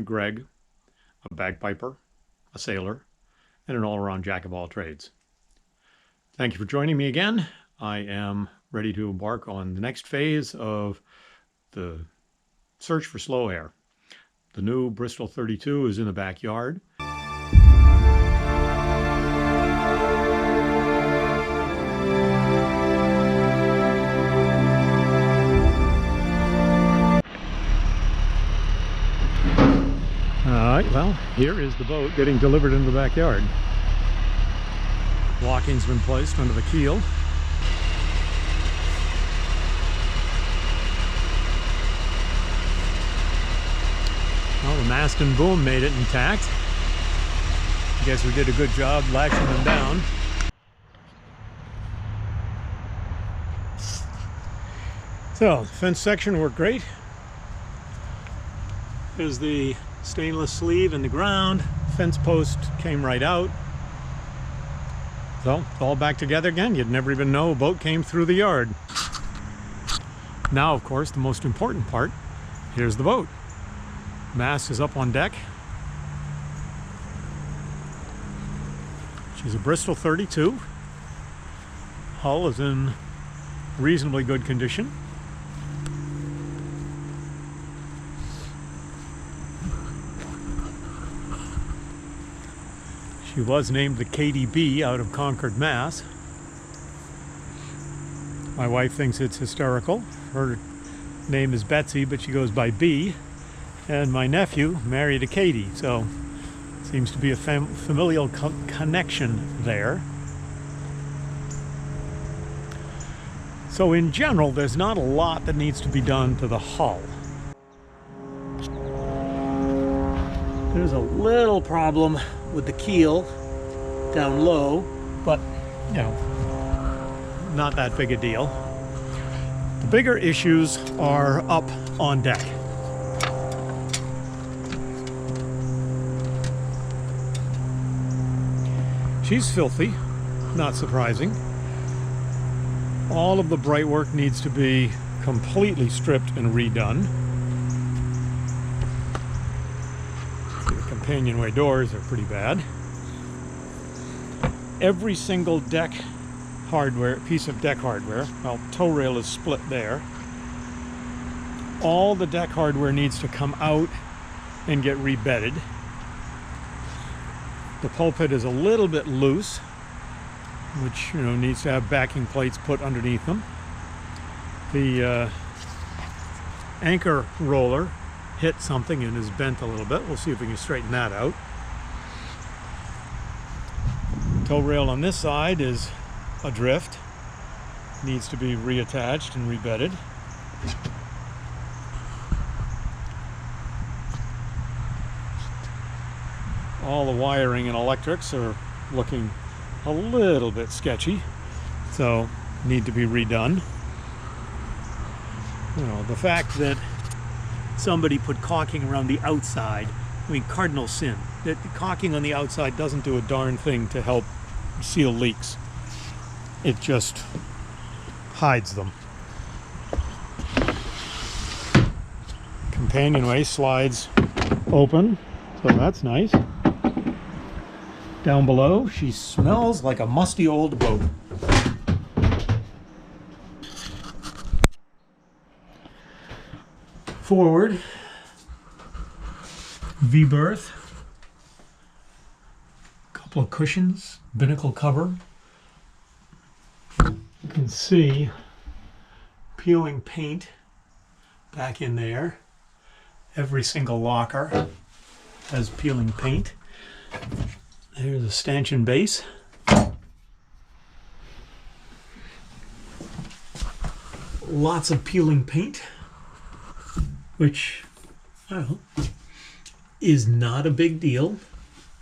Greg, a bagpiper, a sailor, and an all-around jack of all trades. Thank you for joining me again. I am ready to embark on the next phase of the search for slow air. The new Bristol 32 is in the backyard. Alright, well, here is the boat getting delivered into the backyard. Blocking's been placed under the keel. Well, the mast and boom made it intact. I guess we did a good job lashing them down. So, the fence section worked great. Here's the stainless sleeve in the ground. Fence post came right out. So, it's all back together again. You'd never even know a boat came through the yard. Now, of course, the most important part. Here's the boat. Mast is up on deck. She's a Bristol 32. Hull is in reasonably good condition. She was named the KDB out of Concord, Mass. My wife thinks it's hysterical. Her name is Betsy, but she goes by B. And my nephew married a Katie, so seems to be a familial connection there. So in general, there's not a lot that needs to be done to the hull. There's a little problem with the keel down low, but you know, not that big a deal. The bigger issues are up on deck. She's filthy, not surprising. All of the bright work needs to be completely stripped and redone. Companionway doors are pretty bad. Every single deck hardware, piece of deck hardware, well, tow rail is split there. All the deck hardware needs to come out and get rebedded. The pulpit is a little bit loose, which needs to have backing plates put underneath them. The anchor roller hit something and is bent a little bit. We'll see if we can straighten that out. Tow rail on this side is adrift. Needs to be reattached and rebedded. All the wiring and electrics are looking a little bit sketchy, so need to be redone. The fact that somebody put caulking around the outside, cardinal sin. That the caulking on the outside doesn't do a darn thing to help seal leaks. It just hides them. Companionway slides open, so that's nice. Down below, she smells like a musty old boat. Forward, V-berth, couple of cushions, binnacle cover. You can see peeling paint back in there. Every single locker has peeling paint. There's a stanchion base. Lots of peeling paint, which, is not a big deal.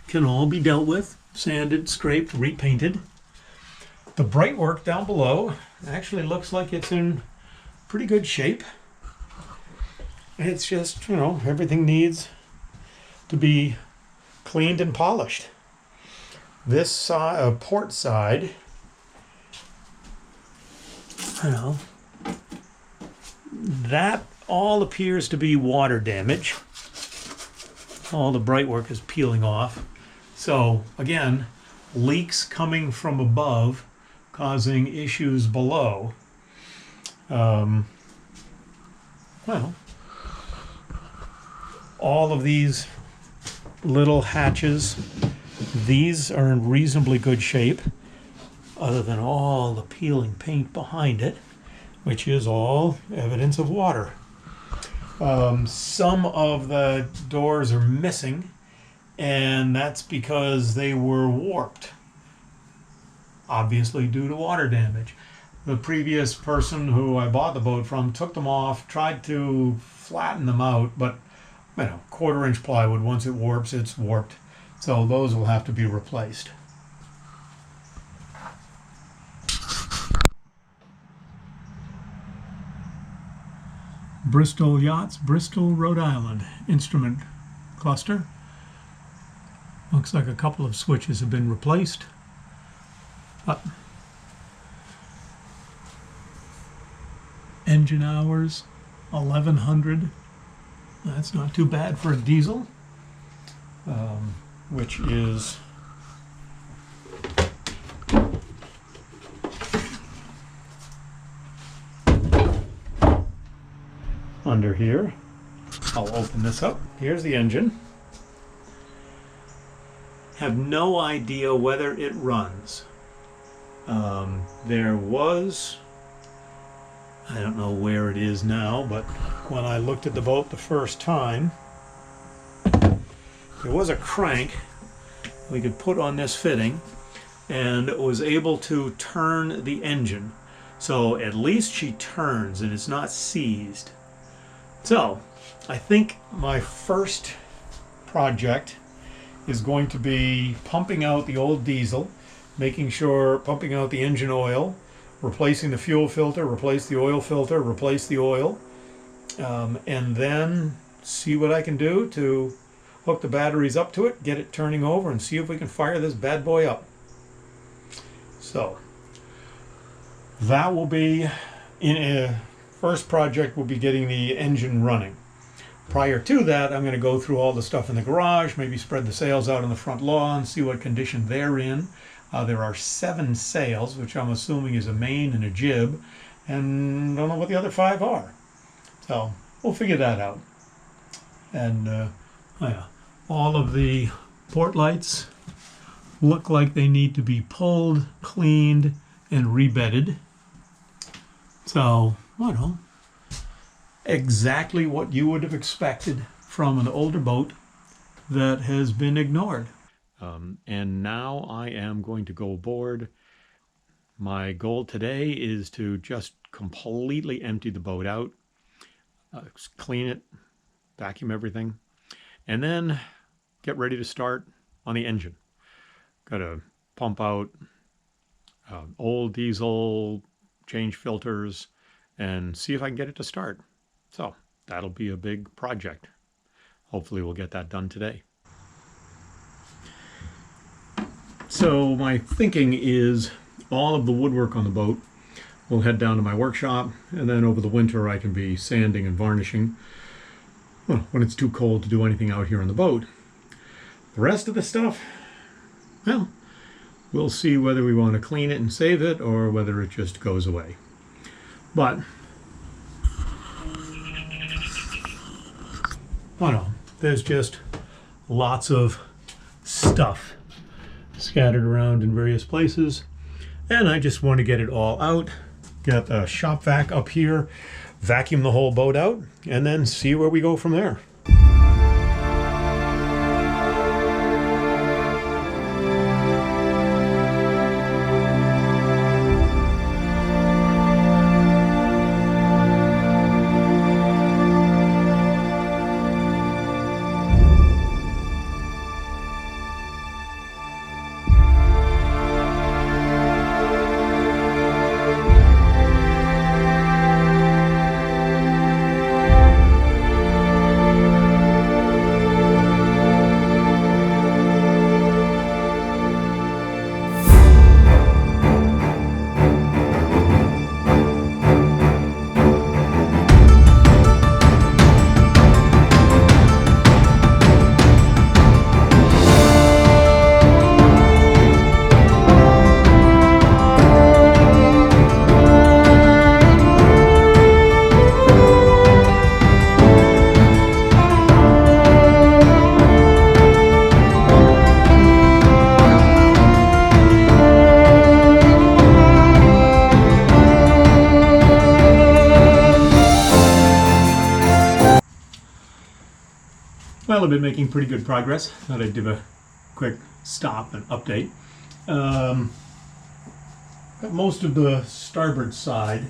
Can all be dealt with, sanded, scraped, repainted. The bright work down below actually looks like it's in pretty good shape. It's just, everything needs to be cleaned and polished. This side, port side, that all appears to be water damage. all the brightwork is peeling off. So again, leaks coming from above causing issues below. Well, all of these little hatches, these are in reasonably good shape, other than all the peeling paint behind it, which is all evidence of water. Some of the doors are missing, and that's because they were warped, obviously due to water damage. The previous person who I bought the boat from took them off, tried to flatten them out, but quarter-inch plywood, once it warps, it's warped. So those will have to be replaced. Bristol Yachts, Bristol, Rhode Island. Instrument cluster. Looks like a couple of switches have been replaced. Engine hours, 1100. That's not too bad for a diesel, which is under here. I'll open this up. Here's the engine. Have no idea whether it runs. There was, I don't know where it is now, but when I looked at the boat the first time, there was a crank we could put on this fitting, and it was able to turn the engine. So at least she turns and it's not seized. So I think my first project is going to be pumping out the old diesel, making sure, pumping out the engine oil, replacing the fuel filter, replace the oil filter, replace the oil, and then see what I can do to hook the batteries up to it, get it turning over, and see if we can fire this bad boy up. So that will be in a first project. Will be getting the engine running. Prior to that, I'm going to go through all the stuff in the garage, maybe spread the sails out on the front lawn, see what condition they're in. There are 7 sails, which I'm assuming is a main and a jib, and don't know what the other 5 are. So we'll figure that out. And all of the port lights look like they need to be pulled, cleaned, and rebedded. So, exactly what you would have expected from an older boat that has been ignored. And now I am going to go aboard. My goal today is to just completely empty the boat out, clean it, vacuum everything, and then get ready to start on the engine. Got to pump out old diesel, change filters, and see if I can get it to start. So that'll be a big project. Hopefully we'll get that done today. So my thinking is all of the woodwork on the boat will head down to my workshop, and then over the winter I can be sanding and varnishing when it's too cold to do anything out here on the boat. The rest of the stuff, we'll see whether we want to clean it and save it or whether it just goes away. But there's just lots of stuff scattered around in various places, and I just want to get it all out, get a shop vac up here, vacuum the whole boat out, and then see where we go from there. Well, I've been making pretty good progress. Thought I'd do a quick stop and update. Got most of the starboard side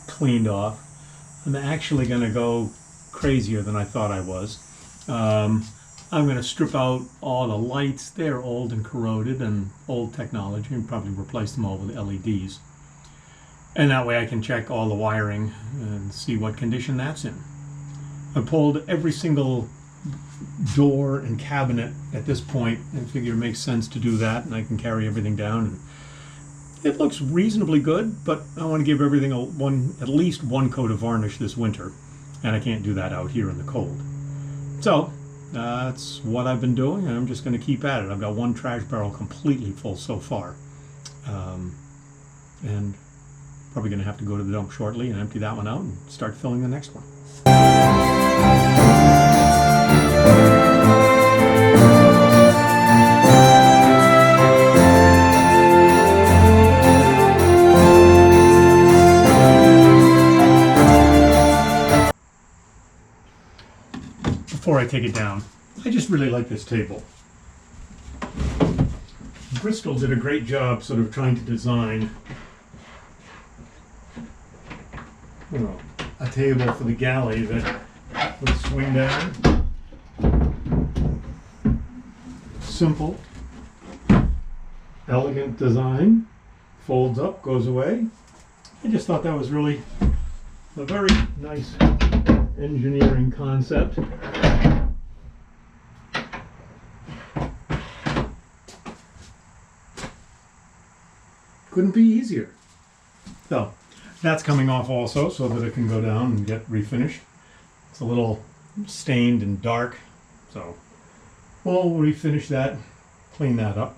cleaned off. I'm actually going to go crazier than I thought I was. I'm going to strip out all the lights. They're old and corroded and old technology, and probably replace them all with LEDs. And that way I can check all the wiring and see what condition that's in. I pulled every single door and cabinet at this point and figure it makes sense to do that, and I can carry everything down. And it looks reasonably good, but I want to give everything at least one coat of varnish this winter, and I can't do that out here in the cold. So that's what I've been doing, and I'm just going to keep at it. I've got one trash barrel completely full so far, and probably going to have to go to the dump shortly and empty that one out and start filling the next one. Before I take it down, I just really like this table. Bristol did a great job sort of trying to design a table for the galley that would swing down. Simple, elegant design, folds up, goes away. I just thought that was really a very nice engineering concept. Couldn't be easier. So that's coming off also so that it can go down and get refinished. It's a little stained and dark, so we'll refinish that, clean that up.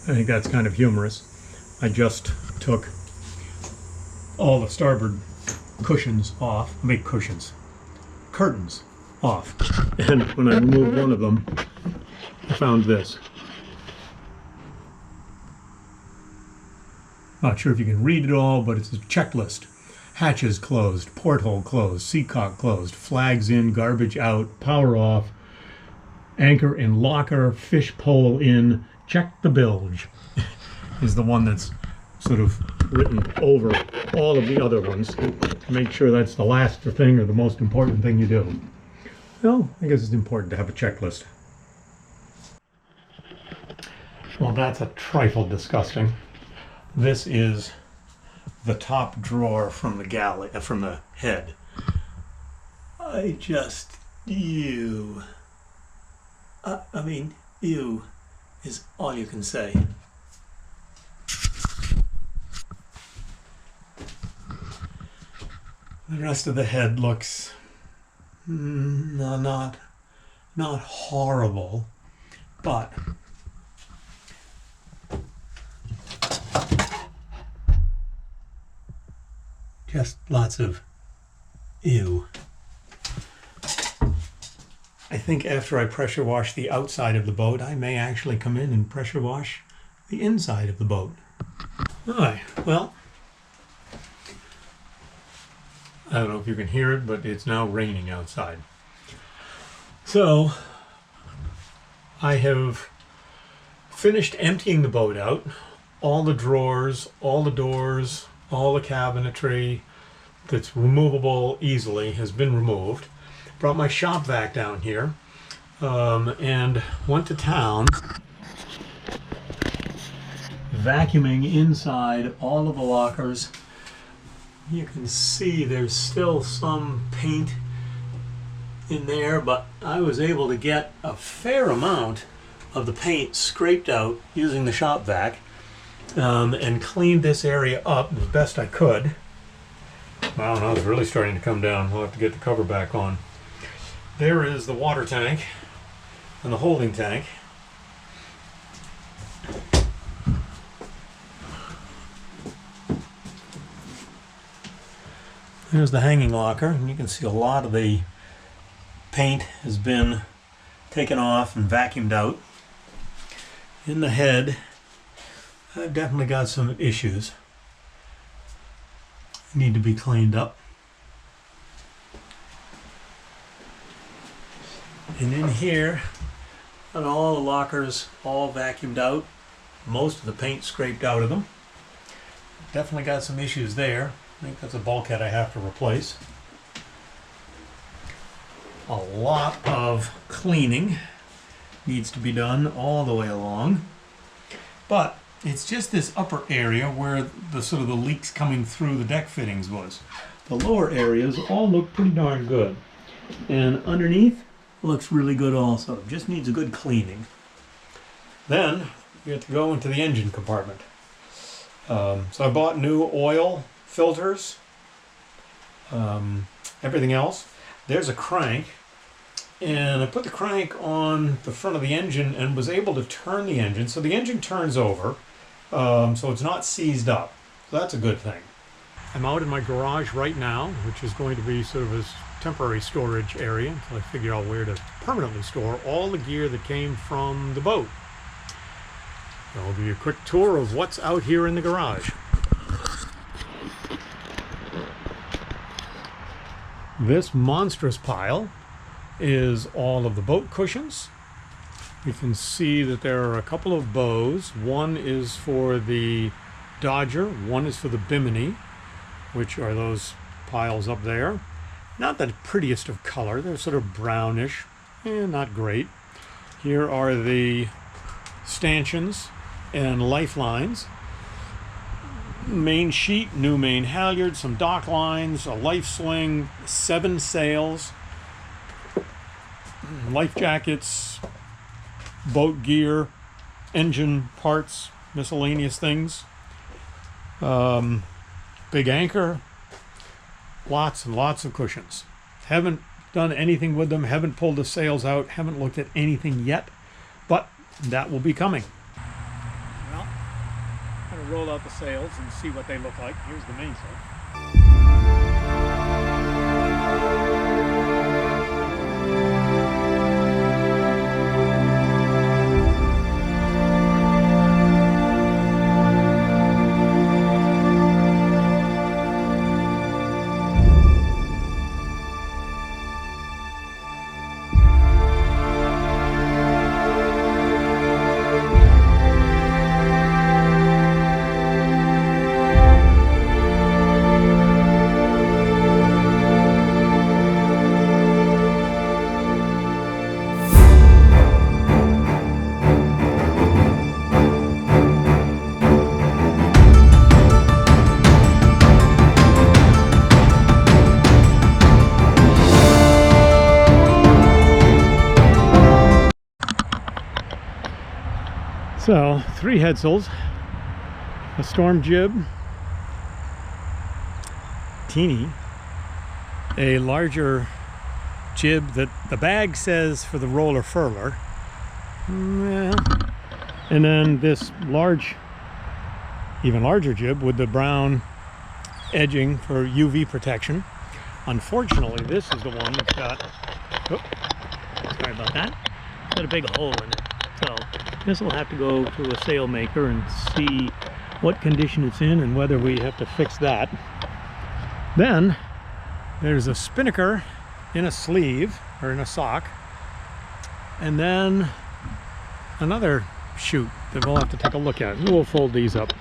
I think that's kind of humorous. I just took all the starboard cushions off. I mean curtains off. And when I removed one of them, I found this. Not sure if you can read it all, but it's a checklist. Hatches closed, porthole closed, seacock closed, flags in, garbage out, power off, anchor in locker, fish pole in, check the bilge is the one that's sort of written over all of the other ones to make sure that's the last thing or the most important thing you do. Well, I guess it's important to have a checklist. Well, that's a trifle disgusting. This is the top drawer from the galley, from the head. I just, ew. I mean, ew is all you can say. The rest of the head looks not horrible, but just lots of ew. I think after I pressure wash the outside of the boat, I may actually come in and pressure wash the inside of the boat. All right, well, I don't know if you can hear it, but it's now raining outside. So I have finished emptying the boat out. All the drawers, all the doors, all the cabinetry that's removable easily has been removed. Brought my shop vac down here and went to town vacuuming inside all of the lockers. You can see there's still some paint in there, but I was able to get a fair amount of the paint scraped out using the shop vac. and cleaned this area up as best I could. Wow, now it's really starting to come down. We'll have to get the cover back on. There is the water tank and the holding tank. There's the hanging locker, and you can see a lot of the paint has been taken off and vacuumed out. In the head, I've definitely got some issues. Need to be cleaned up. And in here, got all the lockers all vacuumed out. Most of the paint scraped out of them. Definitely got some issues there. I think that's a bulkhead I have to replace. A lot of cleaning needs to be done all the way along. But it's just this upper area where the sort of the leaks coming through the deck fittings was. The lower areas all look pretty darn good. And underneath looks really good also. Just needs a good cleaning. Then we have to go into the engine compartment. So I bought new oil filters, everything else. There's a crank, and I put the crank on the front of the engine and was able to turn the engine. So the engine turns over, so it's not seized up. So that's a good thing. I'm out in my garage right now, which is going to be sort of a temporary storage area until I figure out where to permanently store all the gear that came from the boat. So I'll give you a quick tour of what's out here in the garage. This monstrous pile is all of the boat cushions. You can see that there are a couple of bows. One is for the Dodger, one is for the Bimini, which are those piles up there. Not the prettiest of color, they're sort of brownish, not great. Here are the stanchions and lifelines. Main sheet, new main halyard, some dock lines, a life swing, 7 sails, life jackets, boat gear, engine parts, miscellaneous things, big anchor, lots and lots of cushions. Haven't done anything with them, haven't pulled the sails out, haven't looked at anything yet, but that will be coming. Well, I'm going to roll out the sails and see what they look like. Here's the mainsail. So, 3 headsails, a storm jib, teeny, a larger jib that the bag says for the roller furler, and then this large, even larger jib with the brown edging for UV protection. Unfortunately, this is the one that's got, sorry about that, got a big hole in it. So this will have to go to a sail maker and see what condition it's in and whether we have to fix that. Then there's a spinnaker in a sleeve or in a sock, and then another chute that we'll have to take a look at. We'll fold these up.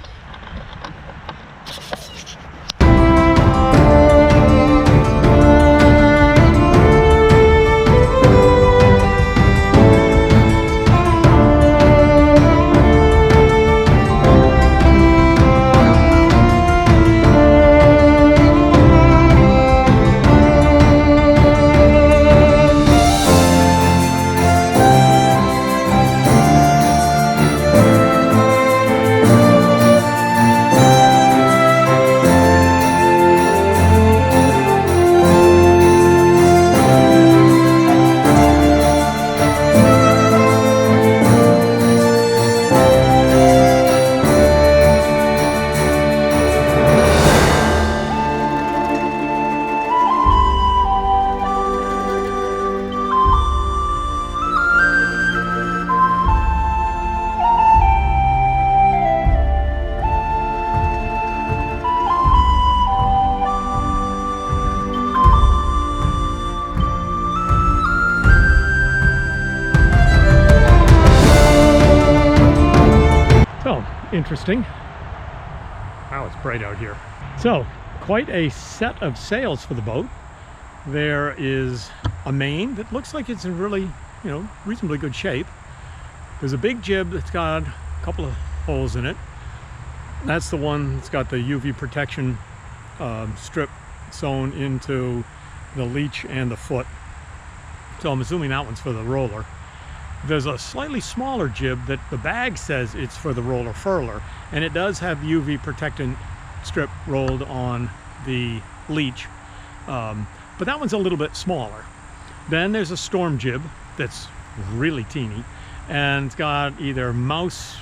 interesting. Wow, it's bright out here. So, quite a set of sails for the boat. There is a main that looks like it's in really, reasonably good shape. There's a big jib that's got a couple of holes in it. That's the one that's got the UV protection strip sewn into the leech and the foot. So I'm assuming that one's for the roller. There's a slightly smaller jib that the bag says it's for the roller furler, and it does have UV protectant strip rolled on the leech, but that one's a little bit smaller. Then there's a storm jib that's really teeny, and it's got either mouse,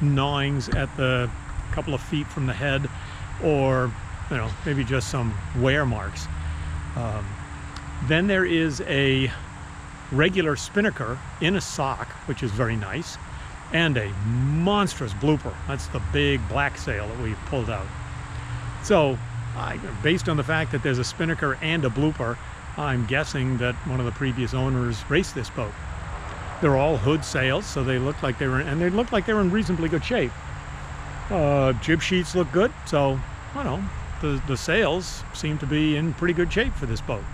gnawings at the couple of feet from the head, or maybe just some wear marks. Then there is a regular spinnaker in a sock, which is very nice, and a monstrous blooper. That's the big black sail that we've pulled out. So based on the fact that there's a spinnaker and a blooper, I'm guessing that one of the previous owners raced this boat. They're all hood sails, so they look like they were in reasonably good shape. Jib sheets look good, so the sails seem to be in pretty good shape for this boat.